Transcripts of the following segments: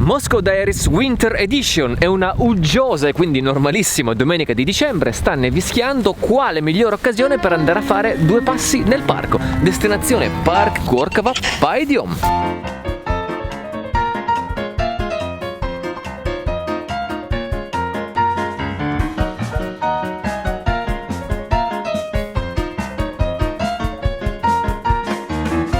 Moscow Diaries Winter Edition è una uggiosa e quindi normalissima domenica di dicembre. Sta nevischiando, quale migliore occasione per andare a fare due passi nel parco. Destinazione Park Gorkova Paidiom.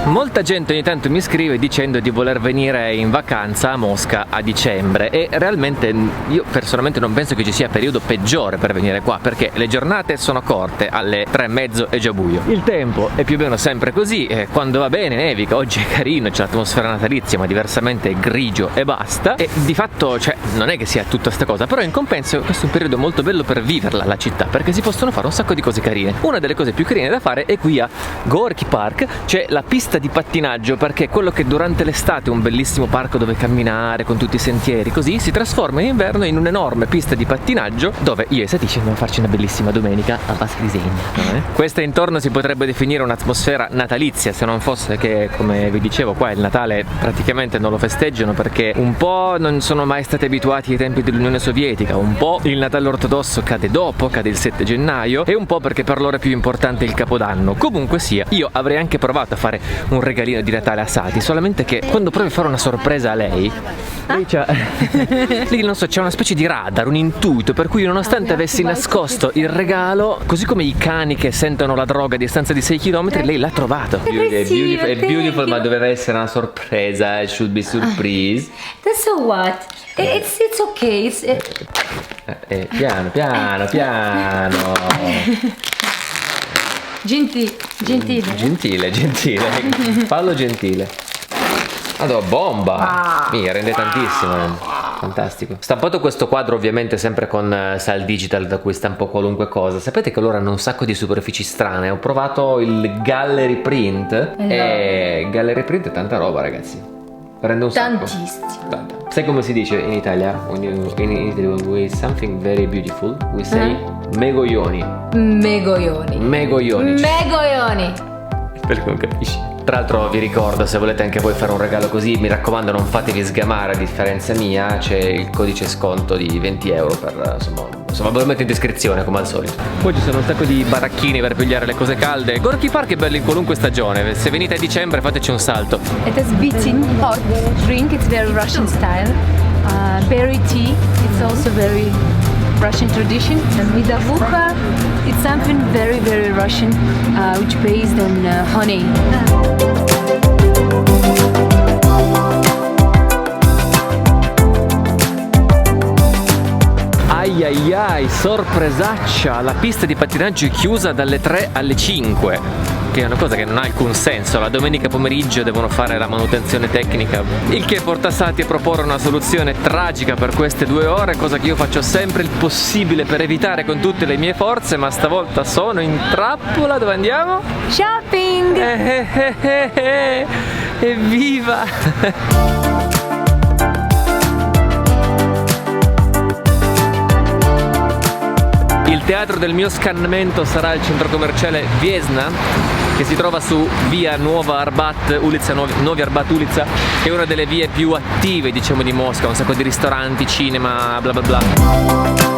Molta gente ogni tanto mi scrive dicendo di voler venire in vacanza a Mosca a dicembre e realmente io personalmente non penso che ci sia periodo peggiore per venire qua, perché le giornate sono corte, alle 3:30 è già buio, il tempo è più o meno sempre così, quando va bene nevica, oggi è carino, c'è l'atmosfera natalizia ma diversamente è grigio e basta, e di fatto non è che sia tutta sta cosa, però in compenso questo è un periodo molto bello per viverla la città, perché si possono fare un sacco di cose carine. Una delle cose più carine da fare è qui a Gorky Park, c'è la pista di pattinaggio, perché quello che durante l'estate è un bellissimo parco dove camminare con tutti i sentieri così, si trasforma in inverno in un'enorme pista di pattinaggio dove io e Satish andiamo a farci una bellissima domenica a Pascrisegna. Questa intorno si potrebbe definire un'atmosfera natalizia, se non fosse che, come vi dicevo, qua il Natale praticamente non lo festeggiano perché un po' non sono mai stati abituati ai tempi dell'Unione Sovietica, un po' il Natale ortodosso cade dopo, cade il 7 gennaio e un po' perché per loro è più importante il Capodanno. Comunque sia, io avrei anche provato a fare un regalino di Natale a Sati, solamente che quando provi a fare una sorpresa a lei lì non so, c'è una specie di radar, un intuito per cui nonostante avessi nascosto il regalo, così come i cani che sentono la droga a distanza di 6 km, lei l'ha trovato. È beautiful, ma doveva essere una sorpresa, it should be surprise. That's so what? It's okay. Piano. Gentile. Fallo gentile. Allora, bomba! Mi rende tantissimo. Fantastico. Stampato questo quadro ovviamente sempre con Sal Digital, da cui stampo qualunque cosa. Sapete che loro hanno un sacco di superfici strane. Ho provato il Gallery Print e Gallery Print è tanta roba, ragazzi. Prende un sacco. Tantissimo. Sai come si dice in Italia? In Italy we something very beautiful, we say megoglioni. Spero che non capisci. Tra l'altro vi ricordo, se volete anche voi fare un regalo così, mi raccomando non fatevi sgamare, a differenza mia c'è il codice sconto di 20 euro per insomma ve lo metto in descrizione come al solito. Poi ci sono un sacco di baracchini per pigliare le cose calde. Gorky Park è bello in qualunque stagione, se venite a dicembre fateci un salto. It has bitin hot drink, it's very Russian style. Berry tea, it's also very Russian tradition. And Midavuka, it's something very very Russian, which based on honey. Ai, sorpresaccia, la pista di pattinaggio è chiusa dalle 3 alle 5, che è una cosa che non ha alcun senso. La domenica pomeriggio devono fare la manutenzione tecnica, il che porta Sati a proporre una soluzione tragica per queste 2 ore, cosa che io faccio sempre il possibile per evitare con tutte le mie forze, ma stavolta sono in trappola. Dove andiamo? Shopping! Evviva! Il teatro del mio scannamento sarà il centro commerciale Viesna, che si trova su via Nuovi Arbat Ulica, che è una delle vie più attive, diciamo, di Mosca, un sacco di ristoranti, cinema, bla bla bla.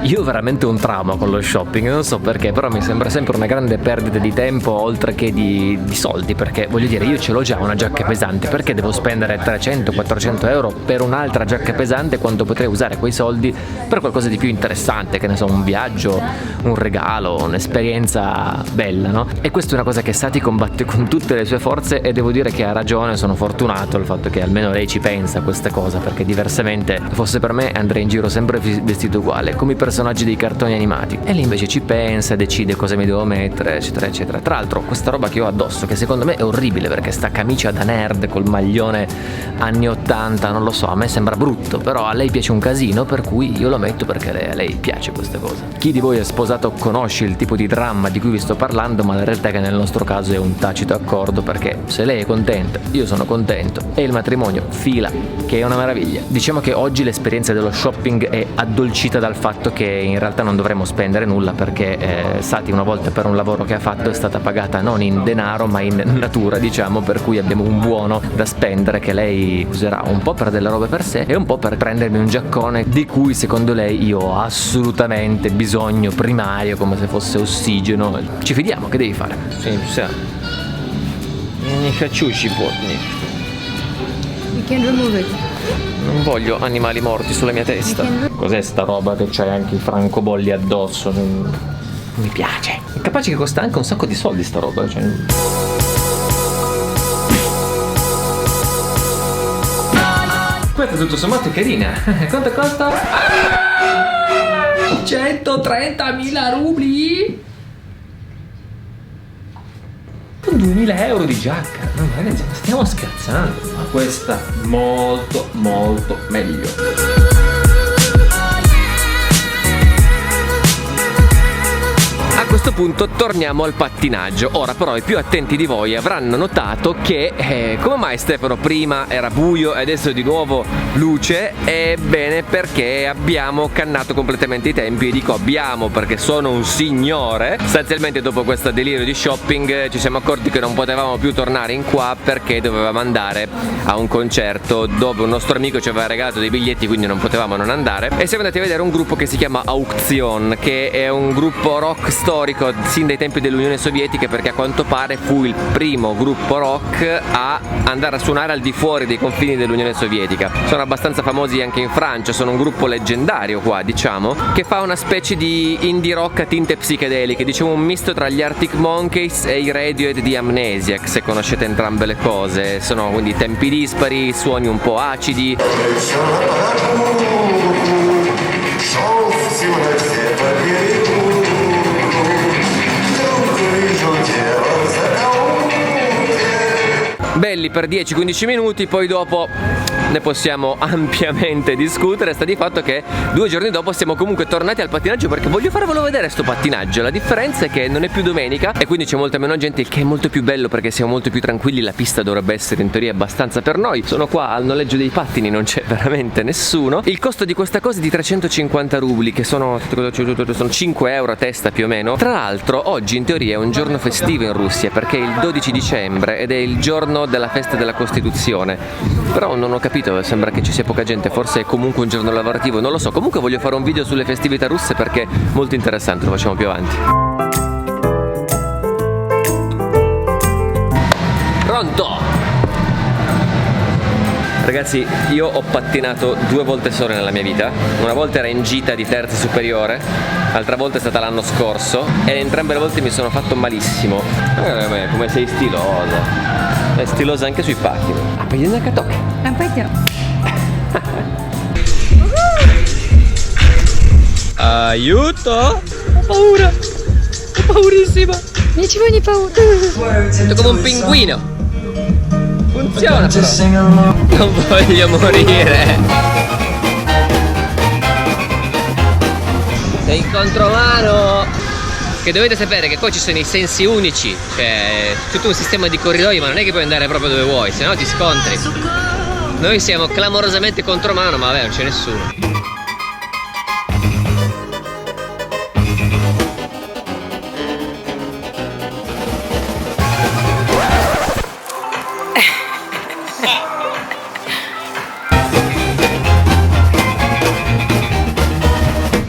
Io ho veramente un trauma con lo shopping, non so perché, però mi sembra sempre una grande perdita di tempo oltre che di soldi, perché voglio dire, io ce l'ho già una giacca pesante, perché devo spendere 300-400 euro per un'altra giacca pesante quando potrei usare quei soldi per qualcosa di più interessante, che ne so, un viaggio, un regalo, un'esperienza bella, no? E questa è una cosa che Sati combatte con tutte le sue forze e devo dire che ha ragione, sono fortunato il fatto che almeno lei ci pensa a questa cosa, perché diversamente, fosse per me, andrei in giro sempre vestito uguale, come i personaggi dei cartoni animati, e lei invece ci pensa, decide cosa mi devo mettere, eccetera eccetera. Tra l'altro questa roba che ho addosso, che secondo me è orribile, perché sta camicia da nerd col maglione anni 80, non lo so, a me sembra brutto, però a lei piace un casino, per cui io lo metto perché a lei piace questa cosa. Chi di voi è sposato conosce il tipo di dramma di cui vi sto parlando, ma la realtà è che nel nostro caso è un tacito accordo, perché se lei è contenta, io sono contento e il matrimonio fila, che è una meraviglia. Diciamo che oggi l'esperienza dello shopping è addolcita dal fatto che in realtà non dovremmo spendere nulla, perché Sati una volta per un lavoro che ha fatto è stata pagata non in denaro ma in natura, diciamo, per cui abbiamo un buono da spendere che lei userà un po' per delle robe per sé e un po' per prendermi un giaccone di cui secondo lei io ho assolutamente bisogno primario, come se fosse ossigeno. Ci fidiamo, che devi fare? Sì, не хочу животных. You can remove it. Non voglio animali morti sulla mia testa. Cos'è sta roba che c'hai anche i francobolli addosso? Non mi piace. È capace che costa anche un sacco di soldi sta roba, cioè. Questa tutto sommato è carina. Quanto costa? 130.000 rubli? 2.000 euro di giacca. No, ragazzi, stiamo scherzando. Ma questa molto molto meglio. A questo punto torniamo al pattinaggio. Ora però i più attenti di voi avranno notato che come mai Stefano prima era buio e adesso è di nuovo luce? Ebbene, perché abbiamo cannato completamente i tempi. E dico abbiamo perché sono un signore. Sostanzialmente dopo questo delirio di shopping ci siamo accorti che non potevamo più tornare in qua, perché dovevamo andare a un concerto dove un nostro amico ci aveva regalato dei biglietti, quindi non potevamo non andare, e siamo andati a vedere un gruppo che si chiama Auktion, che è un gruppo rock storico sin dai tempi dell'Unione Sovietica, perché a quanto pare fu il primo gruppo rock a andare a suonare al di fuori dei confini dell'Unione Sovietica. Sono abbastanza famosi anche in Francia, sono un gruppo leggendario qua, diciamo, che fa una specie di indie rock a tinte psichedeliche, diciamo un misto tra gli Arctic Monkeys e i Radiohead di Amnesiac, se conoscete entrambe le cose. Sono quindi tempi dispari, suoni un po' acidi. Belli per 10-15 minuti, poi dopo ne possiamo ampiamente discutere. Sta di fatto che 2 giorni dopo siamo comunque tornati al pattinaggio, perché voglio farvelo vedere sto pattinaggio. La differenza è che non è più domenica e quindi c'è molta meno gente, il che è molto più bello perché siamo molto più tranquilli. La pista dovrebbe essere in teoria abbastanza per noi. Sono qua al noleggio dei pattini, non c'è veramente nessuno. Il costo di questa cosa è di 350 rubli, che sono 5 euro a testa più o meno. Tra l'altro oggi in teoria è un giorno festivo in Russia, perché è il 12 dicembre ed è il giorno della festa della Costituzione. Però non ho capito, sembra che ci sia poca gente, forse è comunque un giorno lavorativo, non lo so. Comunque voglio fare un video sulle festività russe perché è molto interessante, lo facciamo più avanti. Pronto? Ragazzi, io ho pattinato 2 volte solo nella mia vita. Una volta era in gita di terza superiore, l'altra volta è stata l'anno scorso, e entrambe le volte mi sono fatto malissimo. Come sei stilosa. È stilosa anche sui pattini. Ah, poi a Katok. Aiuto! Ho paura! Ho paurissima! Ничего не paura. Sento come un pinguino! Funziona però! Non voglio morire! Sei in contromano! Che dovete sapere che qua ci sono i sensi unici, cioè tutto un sistema di corridoi, ma non è che puoi andare proprio dove vuoi, se no ti scontri. Noi siamo clamorosamente contromano, ma vabbè, non c'è nessuno.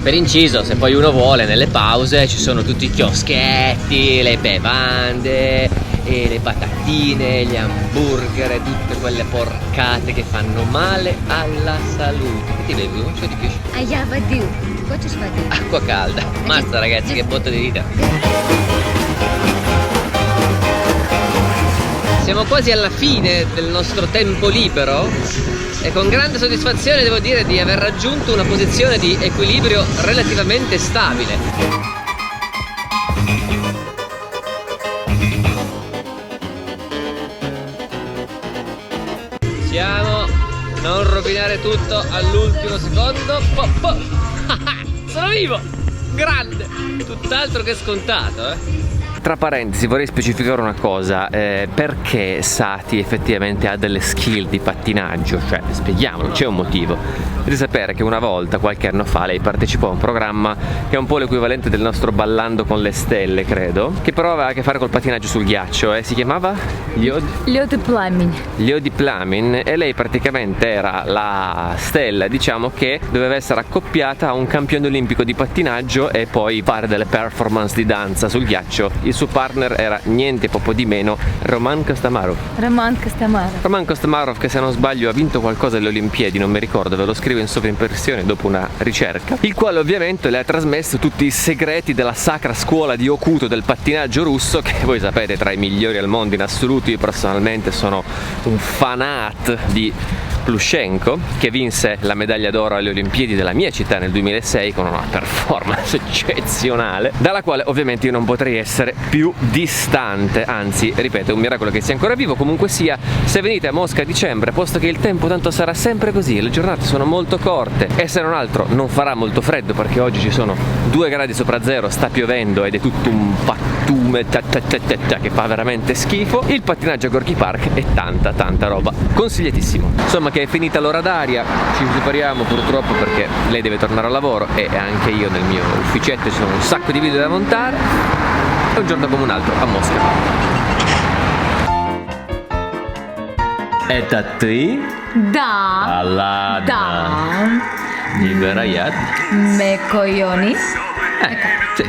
Per inciso, se poi uno vuole, nelle pause ci sono tutti i chioschetti, le bevande, e le patatine, gli hamburger e tutte quelle porcate che fanno male alla salute. Che ti bevi? Non c'è di più? А я воды. Хочешь воды? Acqua calda. Mazza ragazzi, che botta di dita. Siamo quasi alla fine del nostro tempo libero e con grande soddisfazione devo dire di aver raggiunto una posizione di equilibrio relativamente stabile. Siamo, non rovinare tutto all'ultimo secondo. Sono vivo! Grande! Tutt'altro che scontato, Tra parentesi vorrei specificare una cosa, perché Sati effettivamente ha delle skill di pattinaggio, cioè spieghiamolo, c'è un motivo. Devi sapere che una volta, qualche anno fa, lei partecipò a un programma che è un po' l'equivalente del nostro Ballando con le stelle, credo, che però aveva a che fare col pattinaggio sul ghiaccio, si chiamava Leodiplamin, e lei praticamente era la stella, diciamo, che doveva essere accoppiata a un campione olimpico di pattinaggio e poi fare delle performance di danza sul ghiaccio. Il suo partner era niente poco di meno Roman Kostamarov, che se non sbaglio ha vinto qualcosa alle Olimpiadi, non mi ricordo, ve lo scrivo in sovraimpressione dopo una ricerca, il quale ovviamente le ha trasmesso tutti i segreti della sacra scuola di Hokuto del pattinaggio russo, che voi sapete tra i migliori al mondo in assoluto. Io personalmente sono un fanat di Plushenko, che vinse la medaglia d'oro alle Olimpiadi della mia città nel 2006 con una performance eccezionale, dalla quale ovviamente io non potrei essere più distante, anzi, ripeto, è un miracolo che sia ancora vivo. Comunque sia, se venite a Mosca a dicembre, posto che il tempo tanto sarà sempre così, le giornate sono molto corte e se non altro non farà molto freddo, perché oggi ci sono 2 gradi sopra zero, sta piovendo ed è tutto un pattume che fa veramente schifo. Il pattinaggio a Gorky Park è tanta roba, consigliatissimo. Insomma, che è finita l'ora d'aria, ci separiamo purtroppo perché lei deve tornare al lavoro e anche io nel mio ufficetto ci sono un sacco di video da montare. E un giorno come un altro a Mosca. Это ты? Да. Ладно. Да. Невероятно. Me coglioni. Sì,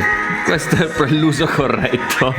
questo è l'uso corretto.